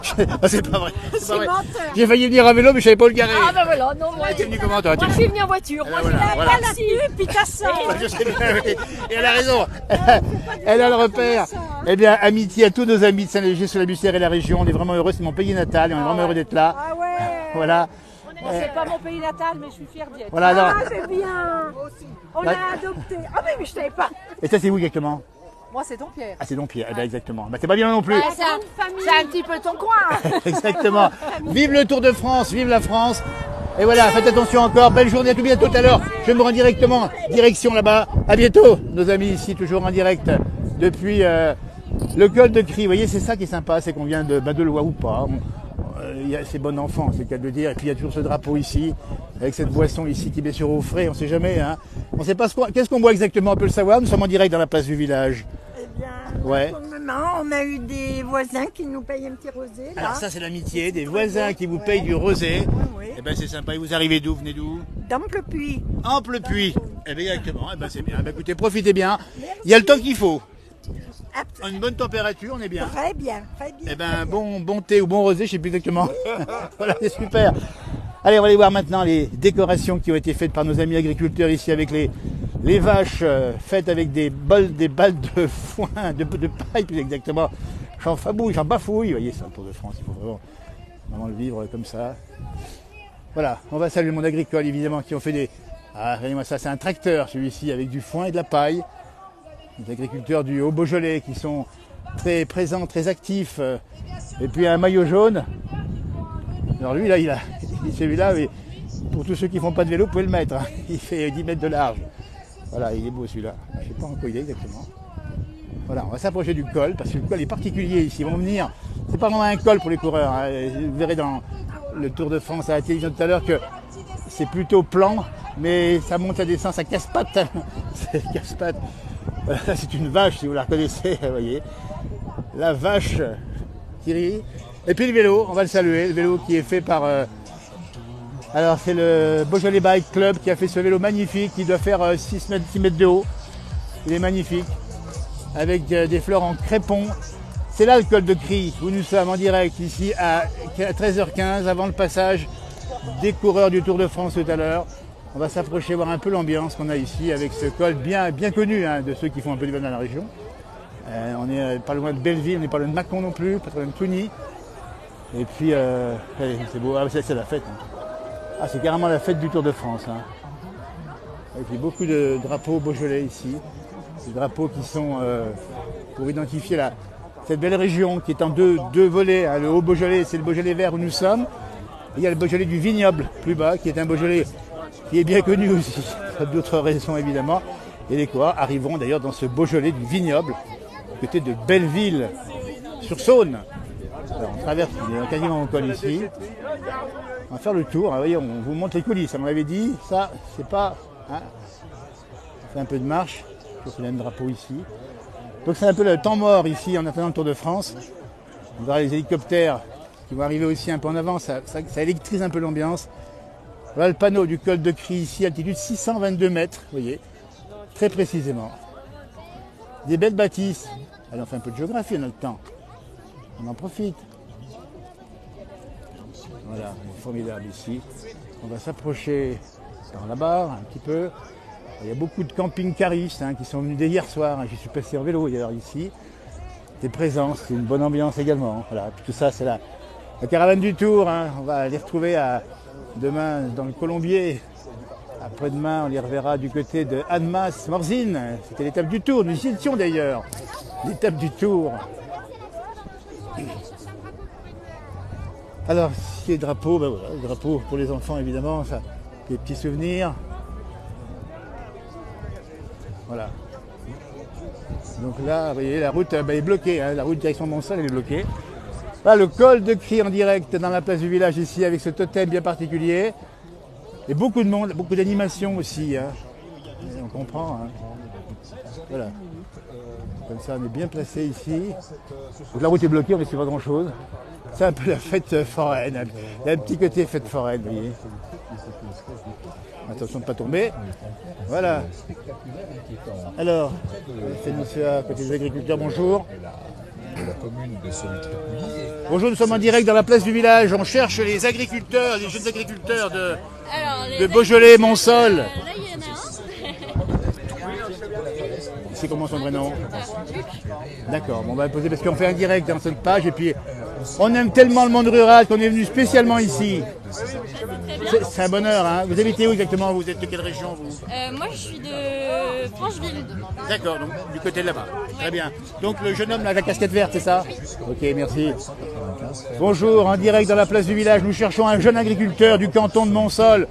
C'est pas vrai. C'est pas vrai. J'ai failli venir à vélo, mais je savais pas où le garer. Ah ben voilà, non, moi. T'es venu comment, toi? Moi, je suis venu en voiture. Moi, voilà, je voilà. pas la tenue, Picasso. Je sais bien, oui. Et elle a raison. Elle a le repère. Eh bien, amitié à tous nos amis de Saint-Léger, sur la Bussière et la région. On est vraiment heureux, c'est mon pays natal et on est vraiment heureux d'être là. Ah ouais. Voilà. C'est pas mon pays natal, mais je suis fière d'y être. Voilà, alors. Ah, c'est bien. On l'a adopté. Ah oui, mais je savais pas. Et ça, c'est où exactement? Moi, c'est Dompierre. Ah, c'est Dompierre, eh ben, exactement. Bah, c'est pas bien non plus. C'est un petit peu ton coin. Exactement. Vive le Tour de France, vive la France. Et voilà, faites attention encore. Belle journée, à tout bientôt tout à l'heure. Je me rends directement, direction là-bas. À bientôt, nos amis ici, toujours en direct depuis le col de Cry. Vous voyez, c'est ça qui est sympa, c'est qu'on vient de Loire ou pas. C'est bon enfant, c'est le cas de le dire. Et puis il y a toujours ce drapeau ici, avec cette boisson ici qui est bien sûr au frais, on ne sait jamais. Hein. On ne sait pas qu'est-ce qu'on boit exactement, on peut le savoir. Nous sommes en direct dans la place du village. Eh bien, Ouais. Pour le moment, on a eu des voisins qui nous payent un petit rosé. Là. Alors ça c'est l'amitié, des voisins qui vous payent du rosé. Oui. Eh ben c'est sympa, et vous arrivez d'où? Venez d'où? D'Amplepuis. Amplepuis. Eh bien exactement, eh ben c'est bien. Eh ben, écoutez, profitez bien. Il y a le temps qu'il faut. Une bonne température, on est bien. Très bien, très bien. Eh ben bon thé ou bon rosé, je sais plus exactement. Voilà, c'est super. Allez, on va aller voir maintenant les décorations qui ont été faites par nos amis agriculteurs ici avec les vaches faites avec des balles de foin, de paille plus exactement. J'en bafouille, vous voyez, c'est un Tour de France, il faut vraiment le vivre comme ça. Voilà, on va saluer le monde agricole évidemment qui ont fait des... Ah, regardez-moi ça, c'est un tracteur celui-ci avec du foin et de la paille. Les agriculteurs du Haut-Beaujolais qui sont très présents, très actifs. Et puis un maillot jaune. Alors lui là, celui-là, pour tous ceux qui ne font pas de vélo, vous pouvez le mettre. Hein. Il fait 10 mètres de large. Voilà, il est beau celui-là. Je ne sais pas en quoi il est exactement. Voilà, on va s'approcher du col parce que le col est particulier ici. Ils vont venir. C'est pas vraiment un col pour les coureurs. Hein. Vous verrez dans le Tour de France à la télévision tout à l'heure que c'est plutôt plan, mais ça monte, ça descend, ça casse-pattes. C'est casse-pattes. Voilà, c'est une vache, si vous la reconnaissez, vous voyez. La vache qui rit. Et puis le vélo, on va le saluer. Le vélo qui est fait par... alors c'est le Beaujolais Bike Club qui a fait ce vélo magnifique, qui doit faire 6 mètres de haut. Il est magnifique. Avec des fleurs en crépon. C'est là le col de Crie, où nous sommes en direct ici à 13h15, avant le passage des coureurs du Tour de France tout à l'heure. On va s'approcher, voir un peu l'ambiance qu'on a ici avec ce col bien connu hein, de ceux qui font un peu du vélo dans la région. On n'est pas loin de Belleville, on n'est pas loin de Mâcon non plus, pas loin de Touny. Et puis, c'est beau, c'est la fête. Hein. Ah, c'est carrément la fête du Tour de France. Hein. Avec beaucoup de drapeaux beaujolais ici. Des drapeaux qui sont pour identifier cette belle région qui est en deux volets. Hein. Le Haut-Beaujolais, c'est le Beaujolais vert où nous sommes. Et il y a le Beaujolais du Vignoble, plus bas, qui est un Beaujolais qui est bien connu aussi, pour d'autres raisons évidemment. Et les coureurs arriveront d'ailleurs dans ce Beaujolais du Vignoble, côté de Belleville-sur-Saône. Alors on traverse, on est quasiment au col ici. On va faire le tour, hein, voyez, on vous montre les coulisses, on m'avait dit, ça c'est pas... Hein, on fait un peu de marche, je crois qu'il y a un drapeau ici. Donc c'est un peu le temps mort ici en attendant le Tour de France. On verra les hélicoptères qui vont arriver aussi un peu en avant, ça électrise un peu l'ambiance. Voilà le panneau du col de Crie ici, altitude 622 mètres, vous voyez, très précisément. Des belles bâtisses. Allez, on fait un peu de géographie, on a le temps. On en profite. Voilà, formidable ici. On va s'approcher par là-bas un petit peu. Il y a beaucoup de camping-caristes hein, qui sont venus dès hier soir. Hein. J'y suis passé en vélo d'ailleurs ici. Des présences, c'est une bonne ambiance également. Voilà, puis tout ça, c'est la caravane du Tour. Hein. On va les retrouver demain dans le Colombier. Après-demain, on les reverra du côté de Annemasse, Morzine. C'était l'étape du Tour. Nous y étions d'ailleurs. L'étape du Tour. Alors, ce qui est drapeau, ben voilà, le drapeau pour les enfants évidemment, ça, des petits souvenirs. Voilà. Donc là, vous voyez, la route est bloquée, hein, la route direction Monsal elle est bloquée. Là, le col de Crie en direct dans la place du village ici avec ce totem bien particulier. Et beaucoup de monde, beaucoup d'animation aussi. Hein. On comprend. Hein. Voilà. Comme ça, on est bien placé ici. Donc la route est bloquée, on ne sait pas grand-chose. C'est un peu la fête foraine. Il y a un petit côté fête foraine, vous voyez. Attention de ne pas tomber. Voilà. Alors, c'est monsieur à côté des agriculteurs, bonjour. Bonjour, nous sommes en direct dans la place du village. On cherche les agriculteurs, les jeunes agriculteurs de Beaujolais, Monsol. Là, il y en a un. C'est comment son prénom? D'accord, bon, on va poser parce qu'on fait un direct dans cette page et puis on aime tellement le monde rural qu'on est venu spécialement ici. C'est un bonheur, hein. Vous habitez où exactement? Vous êtes de quelle région vous? Moi, je suis de Francheville. D'accord, donc du côté de là-bas. Très bien. Donc le jeune homme là, avec la casquette verte, c'est ça? Ok, merci. Bonjour, en direct dans la place du village, nous cherchons un jeune agriculteur du canton de Monsol.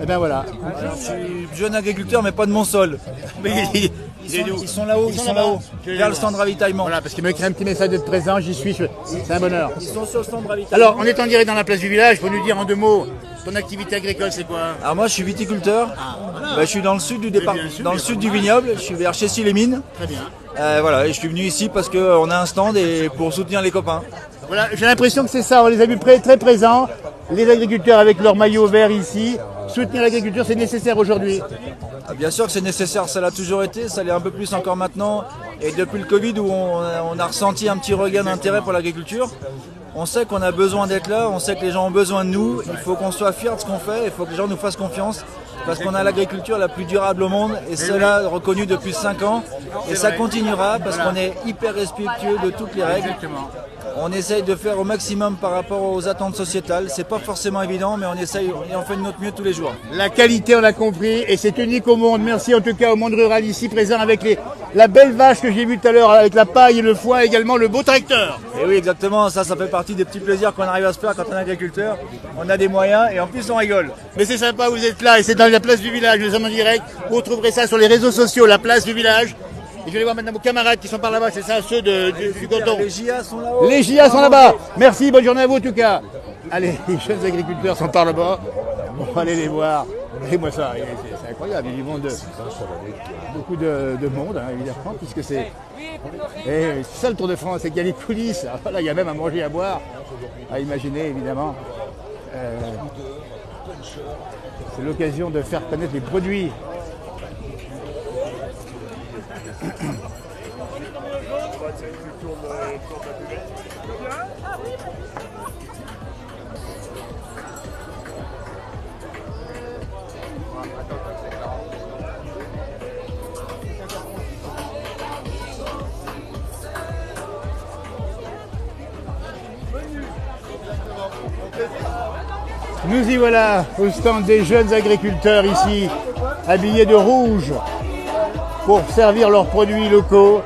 Et bien voilà. Alors, je suis jeune agriculteur, mais pas de mon sol. Ils sont là-haut, ils sont là-haut, vers le stand de ravitaillement. Voilà, parce qu'il me crée un petit message d'être présent, j'y suis, c'est un bonheur. Ils sont sur le stand de ravitaillement. Alors, on est en direct dans la place du village, faut nous dire en 2 mots, ton activité agricole c'est quoi? Alors moi je suis viticulteur, je suis dans le sud du département, dans le sud du vignoble, je suis vers Chessy-les-Mines. Très bien. Voilà, et je suis venu ici parce qu'on a un stand et pour soutenir les copains. Voilà, j'ai l'impression que c'est ça, on les a vus très présents, les agriculteurs avec leur maillot vert ici. Soutenir l'agriculture, c'est nécessaire aujourd'hui. Bien sûr que c'est nécessaire, ça l'a toujours été, ça l'est un peu plus encore maintenant. Et depuis le Covid où on a ressenti un petit regain d'intérêt pour l'agriculture, on sait qu'on a besoin d'être là, on sait que les gens ont besoin de nous, il faut qu'on soit fiers de ce qu'on fait, il faut que les gens nous fassent confiance. Parce qu'on a l'agriculture la plus durable au monde et cela reconnu depuis 5 ans. Et ça continuera parce qu'on est hyper respectueux de toutes les règles. On essaye de faire au maximum par rapport aux attentes sociétales. C'est pas forcément évident, mais on essaye et on fait de notre mieux tous les jours. La qualité, on l'a compris, et c'est unique au monde. Merci en tout cas au monde rural ici présent avec la belle vache que j'ai vue tout à l'heure, avec la paille et le foin, également le beau tracteur. Et oui, exactement. Ça fait partie des petits plaisirs qu'on arrive à se faire quand on est agriculteur. On a des moyens et en plus on rigole. Mais c'est sympa, vous êtes là et c'est dans la place du village. Nous sommes en direct. Vous retrouverez ça sur les réseaux sociaux, la place du village. Et je vais aller voir maintenant vos camarades qui sont par là-bas, c'est ça, ceux du canton. Les JA sont là-haut. Les JA sont là-bas. Merci, bonne journée à vous en tout cas. Allez, les jeunes agriculteurs sont par là-bas. On va aller les voir. Regardez-moi ça, c'est incroyable. Il y a beaucoup de monde, hein, évidemment, puisque c'est ça le Tour de France, c'est qu'il y a les coulisses. Alors, voilà, il y a même à manger, à boire, à imaginer, évidemment. C'est l'occasion de faire connaître les produits. Nous y voilà au stand des jeunes agriculteurs ici, habillés de rouge pour servir leurs produits locaux.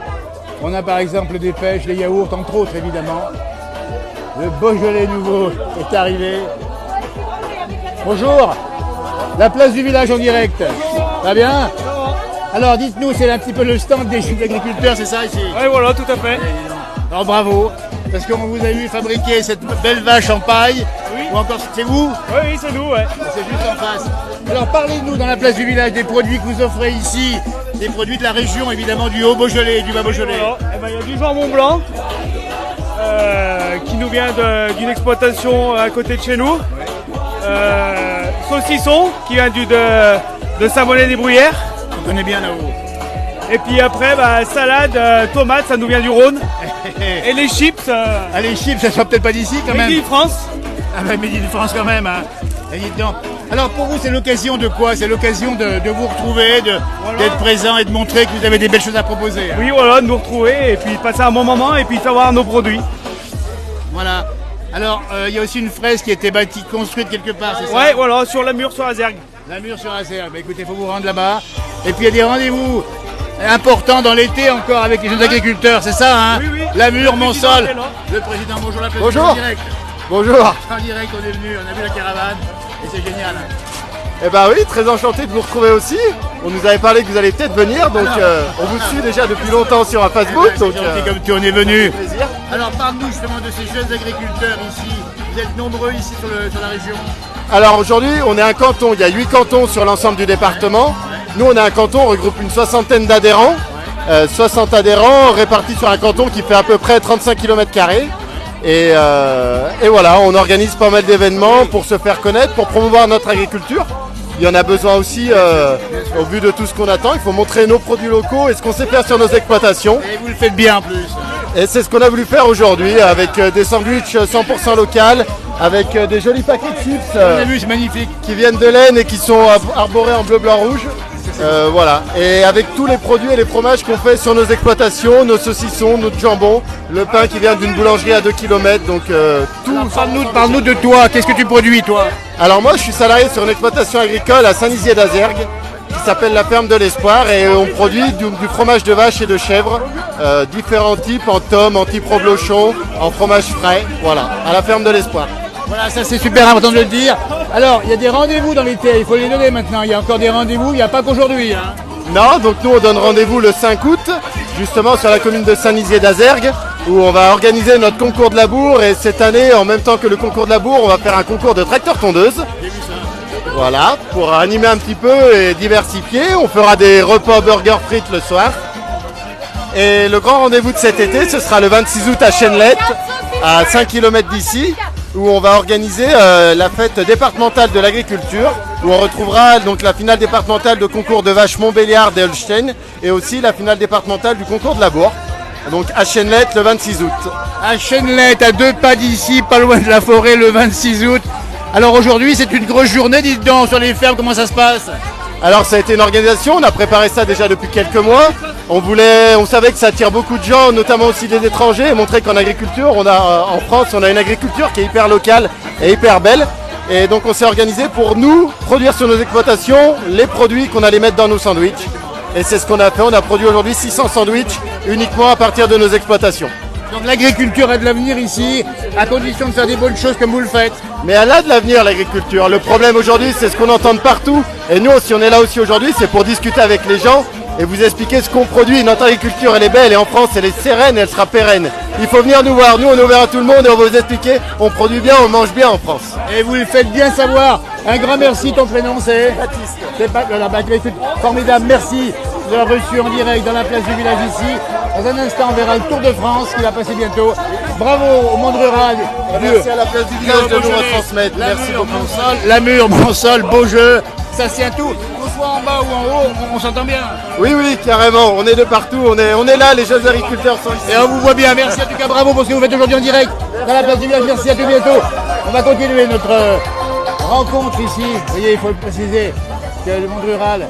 On a par exemple des pêches, les yaourts, entre autres évidemment. Le Beaujolais nouveau est arrivé. Bonjour, la place du village en direct. Ça va bien? Alors dites-nous, c'est un petit peu le stand des jeunes agriculteurs, c'est ça ici? Oui, voilà, tout à fait. Alors bravo, parce qu'on vous a vu fabriquer cette belle vache en paille. Oui. Ou encore, c'est vous? Oui, c'est nous, ouais. C'est juste en face. Alors parlez-nous dans la place du village des produits que vous offrez ici, des produits de la région évidemment, du Haut-Beaujolais et du Bas-Beaujolais. Voilà. Il y a du jambon blanc qui nous vient d'une exploitation à côté de chez nous. Saucisson qui vient de Saint-Bonnet-des-Bruyères. On connaît bien là-haut. Et puis après, salade, tomate, ça nous vient du Rhône. Et les chips. Les chips, ça sera peut-être pas d'ici quand même. Midi de France. Ah ben Midi de France quand même. Hein. Alors pour vous, c'est l'occasion de quoi? C'est l'occasion de vous retrouver, d'être présent et de montrer que vous avez des belles choses à proposer. Hein. Oui, voilà, de nous retrouver et puis passer un bon moment et puis savoir nos produits. Voilà. Alors, il y a aussi une fraise qui a été construite quelque part, c'est ça? Ouais, voilà, sur la mur sur Azergue. La mur sur Azergue. Bah, écoutez, il faut vous rendre là-bas. Et puis il y a des rendez-vous importants dans l'été encore avec les jeunes agriculteurs, c'est ça, hein? Oui. La mur, Monsol. Le président, bonjour, la place. Bonjour. En direct. Bonjour. En direct, on est venu, on a vu la caravane et c'est génial. Eh ben oui, très enchanté de vous retrouver aussi. On nous avait parlé que vous allez peut-être venir, donc on vous suit déjà depuis longtemps sur un Facebook. Donc comme tu en es venu. Plaisir. Alors parle-nous justement de ces jeunes agriculteurs ici. Vous êtes nombreux ici sur la région. Alors aujourd'hui, on est un canton, il y a 8 cantons sur l'ensemble du département. Nous, on est un canton, on regroupe une soixantaine d'adhérents. 60 adhérents répartis sur un canton qui fait à peu près 35 km². Et voilà, on organise pas mal d'événements pour se faire connaître, pour promouvoir notre agriculture. Il y en a besoin aussi au vu de tout ce qu'on attend. Il faut montrer nos produits locaux et ce qu'on sait faire sur nos exploitations. Et vous le faites bien en plus. Et c'est ce qu'on a voulu faire aujourd'hui avec des sandwichs 100% local, avec des jolis paquets de chips On a vu, c'est magnifique. qui viennent de l'Aisne et qui sont arborés en bleu, blanc, rouge. Voilà, et avec tous les produits et les fromages qu'on fait sur nos exploitations, nos saucissons, notre jambon, le pain qui vient d'une boulangerie à 2 km, donc tout. Parle-nous de toi, qu'est-ce que tu produis toi? Alors moi je suis salarié sur une exploitation agricole à Saint-Nizier d'Azergue qui s'appelle la ferme de l'Espoir et on produit du fromage de vache et de chèvre, différents types en tome, en type reblochon, en fromage frais, voilà, à la ferme de l'Espoir. Voilà, ça c'est super important de le dire. Alors, il y a des rendez-vous dans l'été, il faut les donner maintenant. Il y a encore des rendez-vous, il n'y a pas qu'aujourd'hui. Hein. Non, donc nous on donne rendez-vous le 5 août, justement sur la commune de Saint-Nizier d'Azergues, où on va organiser notre concours de labour. Et cette année, en même temps que le concours de labour, on va faire un concours de tracteur-tondeuse. Voilà, pour animer un petit peu et diversifier. On fera des repas burger frites le soir. Et le grand rendez-vous de cet été, ce sera le 26 août à Chenlette, à 5 km d'ici, où on va organiser la fête départementale de l'agriculture, où on retrouvera donc la finale départementale de concours de vaches Montbéliard et Holstein, et aussi la finale départementale du concours de labour. Donc à Chenlette le 26 août. À Chenlette, à 2 pas d'ici, pas loin de la forêt, le 26 août. Alors aujourd'hui, c'est une grosse journée, dites donc, sur les fermes, comment ça se passe? Alors ça a été une organisation, on a préparé ça déjà depuis quelques mois. On savait que ça attire beaucoup de gens, notamment aussi des étrangers, et montrer qu'en agriculture, en France, on a une agriculture qui est hyper locale et hyper belle. Et donc on s'est organisé pour nous produire sur nos exploitations les produits qu'on allait mettre dans nos sandwichs. Et c'est ce qu'on a fait, on a produit aujourd'hui 600 sandwichs uniquement à partir de nos exploitations. Donc l'agriculture a de l'avenir ici, à condition de faire des bonnes choses comme vous le faites. Mais elle a de l'avenir, l'agriculture. Le problème aujourd'hui, c'est ce qu'on entend de partout. Et nous, si on est là aussi aujourd'hui, c'est pour discuter avec les gens et vous expliquer ce qu'on produit. Notre agriculture, elle est belle et en France, elle est sereine et elle sera pérenne. Il faut venir nous voir. Nous, on est ouvert à tout le monde et on va vous expliquer. On produit bien, on mange bien en France. Et vous le faites bien savoir. Un grand merci. Ton prénom, c'est Baptiste. C'est Baptiste. Formidable, merci de l'avoir reçu en direct dans la place du village ici. Dans un instant, on verra le Tour de France qui va passer bientôt. Bravo au monde rural. Merci à la place du village de nous retransmettre. Merci beaucoup. Lamure, Monsol, beau jeu. Ça tient tout. Qu'on soit en bas ou en haut, on s'entend bien. Oui, oui, carrément. On est de partout. On est là. Les jeunes agriculteurs sont ici. Et on vous voit bien. Merci en tout cas. Bravo pour ce que vous faites aujourd'hui en direct dans la place du village. Merci, à tout bientôt. On va continuer notre rencontre ici. Vous voyez, il faut le préciser que le monde rural,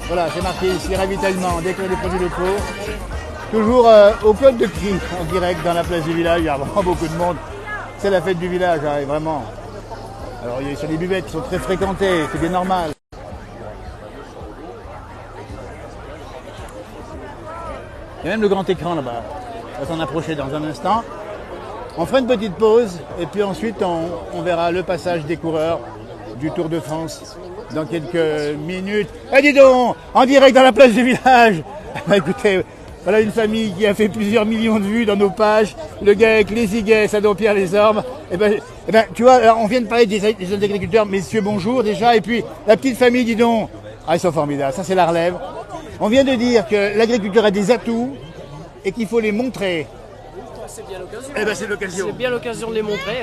voilà, c'est marqué ici, ravitaillement, découvrir des produits locaux. Toujours au club de cri, en direct dans la place du village. Il y a vraiment beaucoup de monde. C'est la fête du village, hein, vraiment. Alors il y a des buvettes qui sont très fréquentées, c'est bien normal. Il y a même le grand écran là-bas. On va s'en approcher dans un instant. On fera une petite pause et puis ensuite on verra le passage des coureurs du Tour de France dans quelques minutes. Eh dis donc, en direct dans la place du village. Écoutez, voilà une famille qui a fait plusieurs millions de vues dans nos pages. Le gars avec les Iguès à Dompierre-les-Ormes. Eh ben, tu vois, alors on vient de parler des jeunes agriculteurs. Messieurs, bonjour déjà. Et puis la petite famille, dis donc. Ah, ils sont formidables. Ça, c'est la relève. On vient de dire que l'agriculture a des atouts et qu'il faut les montrer. C'est bien l'occasion. Eh ben, c'est l'occasion. C'est bien l'occasion de les montrer.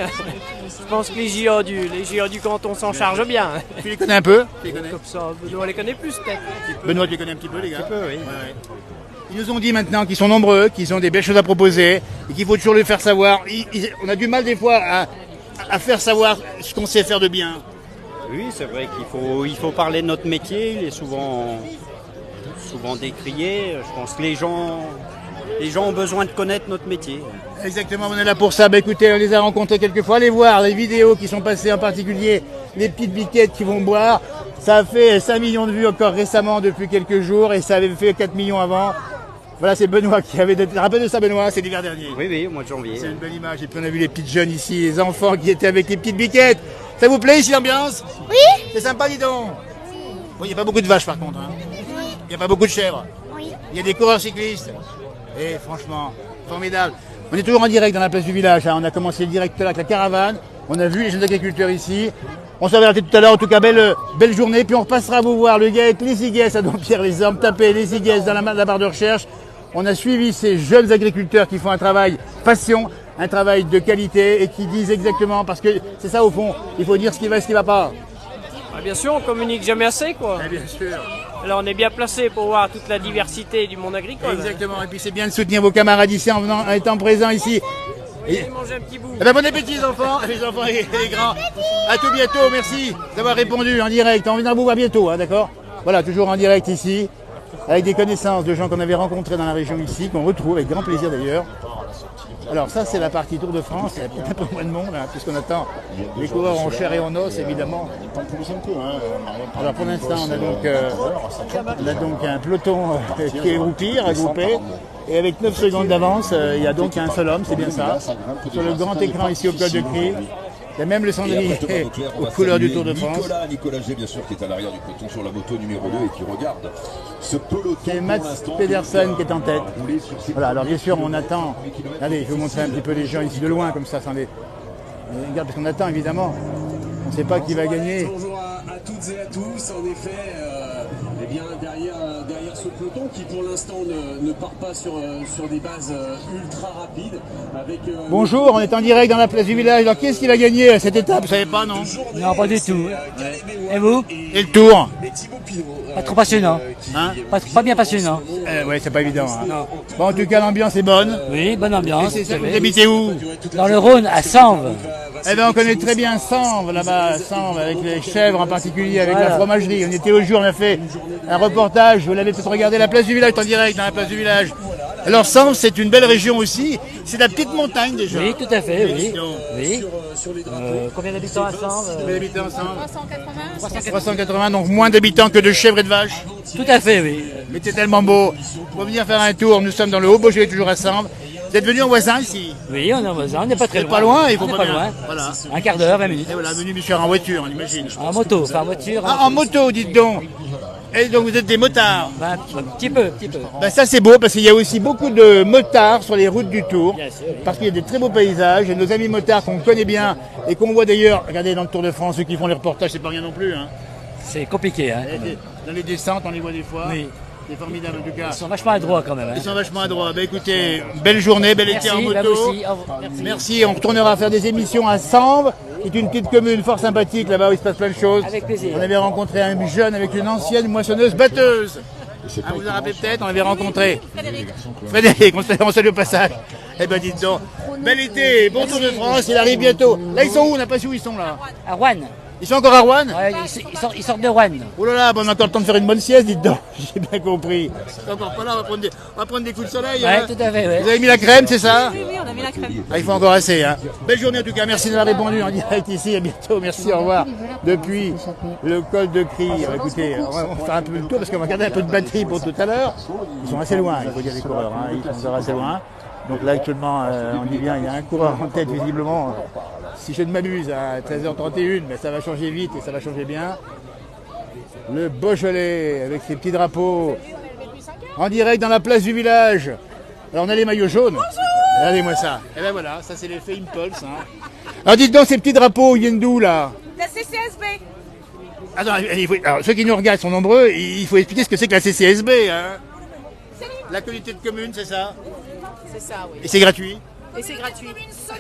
Je pense que les GA du canton s'en chargent bien. Tu les connais un peu? Comme ça, Benoît les connaît plus peut-être. Benoît, tu les connais un petit peu, les gars? Un petit peu, oui. Ouais. Ils nous ont dit maintenant qu'ils sont nombreux, qu'ils ont des belles choses à proposer et qu'il faut toujours les faire savoir. On a du mal des fois à faire savoir ce qu'on sait faire de bien. Oui, c'est vrai qu'il faut parler de notre métier. Il est souvent décrié. Je pense que les gens ont besoin de connaître notre métier. Exactement, on est là pour ça. Bah, écoutez, on les a rencontrés quelques fois. Allez voir les vidéos qui sont passées, en particulier les petites biquettes qui vont boire. Ça a fait 5 millions de vues encore récemment depuis quelques jours et ça avait fait 4 millions avant. Voilà, c'est Benoît qui avait... Tu te rappelles de ça, Benoît? C'est l'hiver dernier. Oui, au mois de janvier. C'est une belle image. Et puis on a vu les petites jeunes ici, les enfants qui étaient avec les petites biquettes. Ça vous plaît ici l'ambiance? Oui. C'est sympa, dis donc. Bon, il n'y a pas beaucoup de vaches par contre. Hein. Il n'y a pas beaucoup de chèvres. Oui. Il y a des coureurs cyclistes. Et franchement, formidable. On est toujours en direct dans la place du village. Hein. On a commencé le direct avec la caravane. On a vu les jeunes agriculteurs ici. On s'en verra tout à l'heure. En tout cas, belle journée. Puis on repassera à vous voir le gars avec les Iguès à Dompierre-les-Ormes. Tapez les Iguès dans la barre de recherche. On a suivi ces jeunes agriculteurs qui font un travail passion, un travail de qualité et qui disent exactement, parce que c'est ça au fond, il faut dire ce qui va et ce qui ne va pas. Ah, bien sûr, on communique jamais assez, quoi. Ah, bien sûr. Alors on est bien placé pour voir toute la diversité du monde agricole. Exactement, et puis c'est bien de soutenir vos camarades ici en étant présents ici. Et manger un petit bout. Eh ben, bon appétit les enfants et les grands. À tout bientôt, merci d'avoir répondu en direct. On viendra vous voir bientôt, hein, d'accord? Voilà, toujours en direct ici, avec des connaissances de gens qu'on avait rencontrés dans la région ici, qu'on retrouve avec grand plaisir d'ailleurs. Alors ça c'est la partie Tour de France, il y a peut-être un peu moins de monde, hein, puisqu'on attend les coureurs en chair et en os évidemment. Alors pour l'instant on a donc un peloton qui est regroupé, et avec 9 secondes d'avance, il y a donc un seul homme, c'est bien ça, sur le grand écran ici au Col de Cri. Il y a même le cendrier aux couleurs du Tour de France. Nicolas G, bien sûr, qui est à l'arrière du peloton sur la moto numéro 2 et qui regarde ce peloton. C'est Mats Pedersen qui est en tête. Voilà, alors bien sûr, on attend. Allez, je vais vous montrer un petit peu les gens ici de loin, comme ça, sans les. Regarde, parce qu'on attend évidemment. On ne sait pas qui va gagner. Bonjour à toutes et à tous. En effet, eh bien, derrière ce peloton qui pour l'instant ne part pas sur des bases ultra rapides. Bonjour, on est en direct dans la place du village. Alors qui est-ce qui va gagner à cette étape? Vous savez pas, non? Non, pas du tout. Et vous? Et le Tour? Pas trop passionnant. Hein? Pas bien passionnant. Ouais, c'est pas évident. Hein. Bon, en tout cas, l'ambiance est bonne. Oui, bonne ambiance. Vous habitez où? Dans le Rhône, à Samves. Eh bien, on connaît très bien Samves, là-bas, Samves, avec les chèvres en particulier, avec la fromagerie. On était au jour, on a fait un reportage, vous l'avez peut-être regardé, la place du village, en direct, dans la place du village. Alors Samves, c'est une belle région aussi, c'est la petite montagne déjà. Oui, tout à fait, oui. Combien d'habitants à Samves? Combien d'habitants à Samves? 380, donc moins d'habitants que de chèvres et de vaches. Tout à fait, oui. Mais c'est tellement beau. Pour venir faire un tour, nous sommes dans le Haut-Beaujolais, toujours à Samves. Vous êtes venu en voisin ici? Oui, on est en voisin, on n'est pas très loin. Pas loin, il faut pas loin. Voilà. Un quart d'heure, 20 minutes. Et voilà, venu monsieur en voiture, on imagine. En moto, enfin en voiture. Ah, en moto, dites donc. Et donc vous êtes des motards? Un petit peu. Ben ça c'est beau parce qu'il y a aussi beaucoup de motards sur les routes du Tour. Parce qu'il y a des très beaux paysages. Et nos amis motards qu'on connaît bien et qu'on voit d'ailleurs, regardez dans le Tour de France, ceux qui font les reportages, c'est pas rien non plus. Hein. C'est compliqué. Hein, dans les descentes, on les voit des fois. Oui. C'est formidable en tout cas. Ils sont vachement adroits quand même. Hein. Ils sont vachement adroits. Ben écoutez, belle journée, bel été en moto. Merci. On retournera faire des émissions à Samves, qui est une petite commune fort sympathique là-bas où il se passe plein de choses. Avec plaisir. On avait rencontré un jeune avec une ancienne moissonneuse batteuse. Vous vous en rappelez peut-être, on l'avait rencontré. Frédéric, on salue au passage. Eh ben dites donc, bel été, bon Tour de France, il arrive bientôt. Là ils sont où? On n'a pas su où ils sont là. À Rouen. Ils sont encore à Rouen? Ouais, ils sortent de Rouen. Oh là là, bon, on a encore le temps de faire une bonne sieste, dites donc. J'ai bien compris. C'est encore pas là, on va prendre des coups de soleil. Ouais, hein. tout à fait, ouais. Vous avez mis la crème, c'est ça? Oui, on a mis la crème. Ah, il faut encore assez. Hein. Belle journée en tout cas, merci d'avoir répondu en direct ici, à bientôt, merci, au revoir. Depuis le col de Cry, écoutez, on va faire un peu le tour parce qu'on va garder un peu de batterie pour tout à l'heure. Ils sont assez loin, il faut dire les coureurs, hein. Ils sont encore assez loin. Donc là actuellement, on dit bien, il y a un coureur en tête visiblement. Si je ne m'abuse, à 13h31, mais ça va changer vite et ça va changer bien. Le Beaujolais avec ses petits drapeaux en direct dans la place du village. Alors on a les maillots jaunes. Regardez-moi ça. Et ben voilà, ça c'est l'effet Impulse. Hein. Alors dites donc, ces petits drapeaux, ils viennent d'où là? La CCSB. Alors, ceux qui nous regardent sont nombreux, il faut expliquer ce que c'est que la CCSB. Hein. La communauté de communes, c'est ça? C'est ça, oui. Et c'est gratuit? Et c'est gratuit.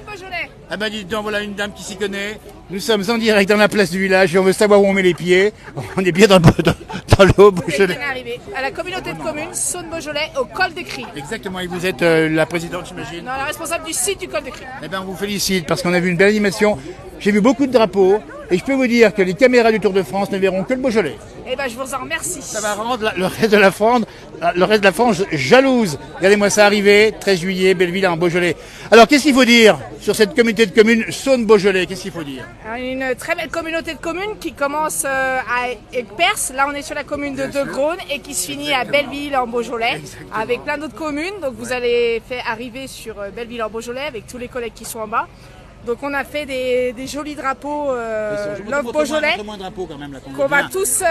Beaujolais. Ah ben dites donc, voilà une dame qui s'y connaît. Nous sommes en direct dans la place du village et on veut savoir où on met les pieds. On est bien dans le Haut-Beaujolais. On est arrivé à la communauté de communes Saône-Beaujolais au col de Cry. Exactement, et vous êtes la présidente, j'imagine? Non, la responsable du site du col de Cry. Eh bien, on vous félicite parce qu'on a vu une belle animation. J'ai vu beaucoup de drapeaux et je peux vous dire que les caméras du Tour de France ne verront que le Beaujolais. Eh ben, je vous en remercie. Ça va rendre le reste de la France jalouse. Regardez-moi ça arriver, 13 juillet, Belleville en Beaujolais. Alors, qu'est-ce qu'il faut dire sur cette communauté de communes Saône-Beaujolais? Qu'est-ce qu'il faut dire? Une très belle communauté de communes qui commence à Aigues-Perse. Là, on est sur la commune de Degraunes et qui se finit à Belleville en Beaujolais. Exactement. Avec plein d'autres communes. Donc, vous allez faire arriver sur Belleville en Beaujolais avec tous les collègues qui sont en bas. Donc on a fait des jolis drapeaux Love Beaujolais qu'on va tous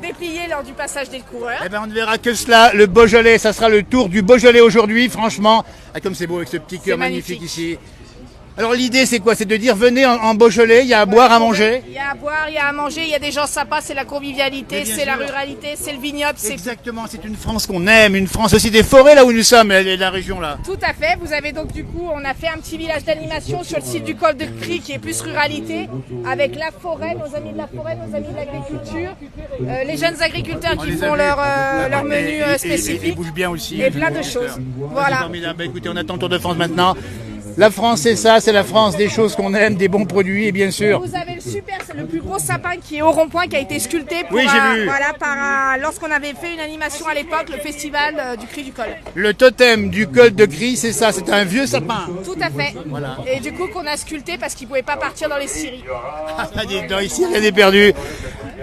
déplier lors du passage des coureurs. Eh ben on ne verra que cela, le Beaujolais, ça sera le tour du Beaujolais aujourd'hui, franchement. Ah, comme c'est beau avec ce petit cœur magnifique ici. Alors l'idée c'est quoi? C'est de dire venez en Beaujolais, il y a à boire, à manger. Il y a à boire, il y a à manger, il y a des gens sympas, c'est la convivialité, c'est la ruralité, c'est le vignoble. Exactement, c'est une France qu'on aime, une France aussi des forêts là où nous sommes, la région là. Tout à fait, vous avez donc du coup, on a fait un petit village d'animation sur le site du col de Cry qui est plus ruralité, avec la forêt, nos amis de la forêt, nos amis de l'agriculture, les jeunes agriculteurs qui font leur menu spécifique. Ils bougent bien aussi. Et plein de choses. Voilà. C'est formidable, bah, écoutez, on attend le Tour de France maintenant. La France, c'est ça, c'est la France des choses qu'on aime, des bons produits, et bien sûr. Vous avez le super, c'est le plus gros sapin qui est au rond-point, qui a été sculpté pour, oui, j'ai vu. Voilà, lorsqu'on avait fait une animation à l'époque, le festival du Cri du Col. Le totem du col de Cry, c'est ça, c'est un vieux sapin. Tout à fait. Voilà. Et du coup, qu'on a sculpté parce qu'il ne pouvait pas partir dans les scieries. Ah, dis donc, ici, rien n'est perdu.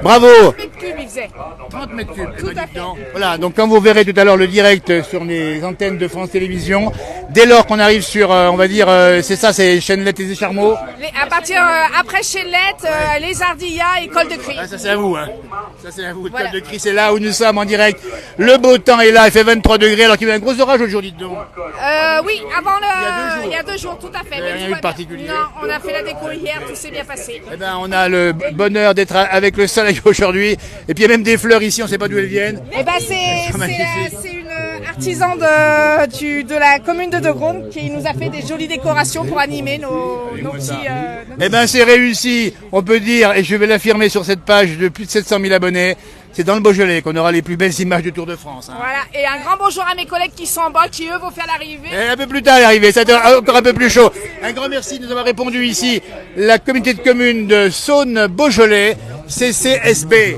Bravo. 30 mètres cubes, il faisait. 30 mètres cubes. Tout à fait. Voilà, donc quand vous verrez tout à l'heure le direct sur les antennes de France Télévisions, dès lors qu'on arrive sur, on va dire, c'est ça, c'est Chenelette et Écharmeaux. À partir après Chenelette, les Ardillas et Col de Crie. Ah, ça c'est à vous, hein. Ça c'est à vous, le Col de Crie, c'est là où nous sommes en direct. Le beau temps est là, il fait 23 degrés alors qu'il y a un gros orage aujourd'hui. Donc. Oui, avant il y a 2 jours, tout à fait. Rien eu de particulier. Non, on a fait la déco hier, tout s'est bien passé. Eh ben, on a le bonheur d'être avec le soleil aujourd'hui. Et puis il y a même des fleurs ici, on ne sait pas d'où elles viennent. Eh ben, c'est une artisan de la commune de Degraunes qui nous a fait des jolies décorations pour animer nos petits... Eh ben c'est réussi, on peut dire, et je vais l'affirmer sur cette page de plus de 700 000 abonnés, c'est dans le Beaujolais qu'on aura les plus belles images du Tour de France. Hein. Voilà, et un grand bonjour à mes collègues qui sont en bas, qui eux vont faire l'arrivée. Et un peu plus tard l'arrivée, ça sera encore un peu plus chaud. Un grand merci de nous avoir répondu ici, la communauté de communes de Saône-Beaujolais, CCSB.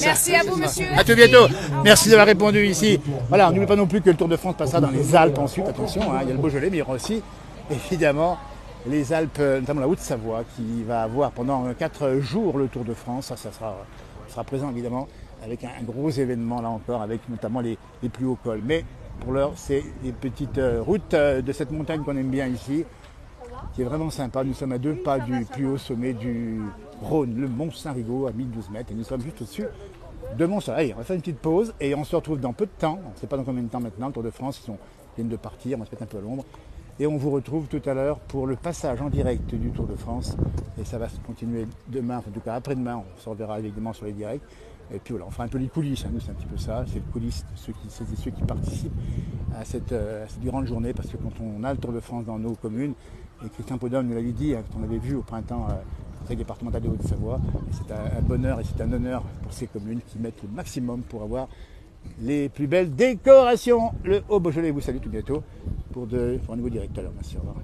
Merci à vous, monsieur. À tout bientôt. Merci d'avoir répondu ici. Voilà, on n'oublie pas non plus que le Tour de France passera dans les Alpes ensuite. Attention, hein, il y a le Beaujolais, mais il y aura aussi, évidemment, les Alpes, notamment la Haute-Savoie, qui va avoir pendant 4 jours le Tour de France. Ça sera présent, évidemment, avec un gros événement, là encore, avec notamment les plus hauts cols. Mais pour l'heure, c'est les petites routes de cette montagne qu'on aime bien ici, qui est vraiment sympa. Nous sommes à 2 pas du plus haut sommet du Rhône, le Mont Saint-Rigaud à 1012 mètres, et nous sommes juste au-dessus de Montsoleil. On va faire une petite pause et on se retrouve dans peu de temps. On ne sait pas dans combien de temps maintenant. Le Tour de France, ils viennent de partir, on va se mettre un peu à l'ombre. Et on vous retrouve tout à l'heure pour le passage en direct du Tour de France. Et ça va se continuer demain, en tout cas après-demain, on se reverra évidemment sur les directs. Et puis voilà, on fera un peu les coulisses, hein. Nous c'est un petit peu ça, c'est les coulisses de ceux qui participent à cette grande journée, parce que quand on a le Tour de France dans nos communes, et Christian Podum nous l'avait dit, hein, quand on avait vu au printemps conseil départemental de Haute-Savoie, c'est un bonheur et c'est un honneur pour ces communes qui mettent le maximum pour avoir les plus belles décorations. Le Haut-Beaujolais vous salue tout bientôt pour un nouveau direct. Alors, merci, au revoir.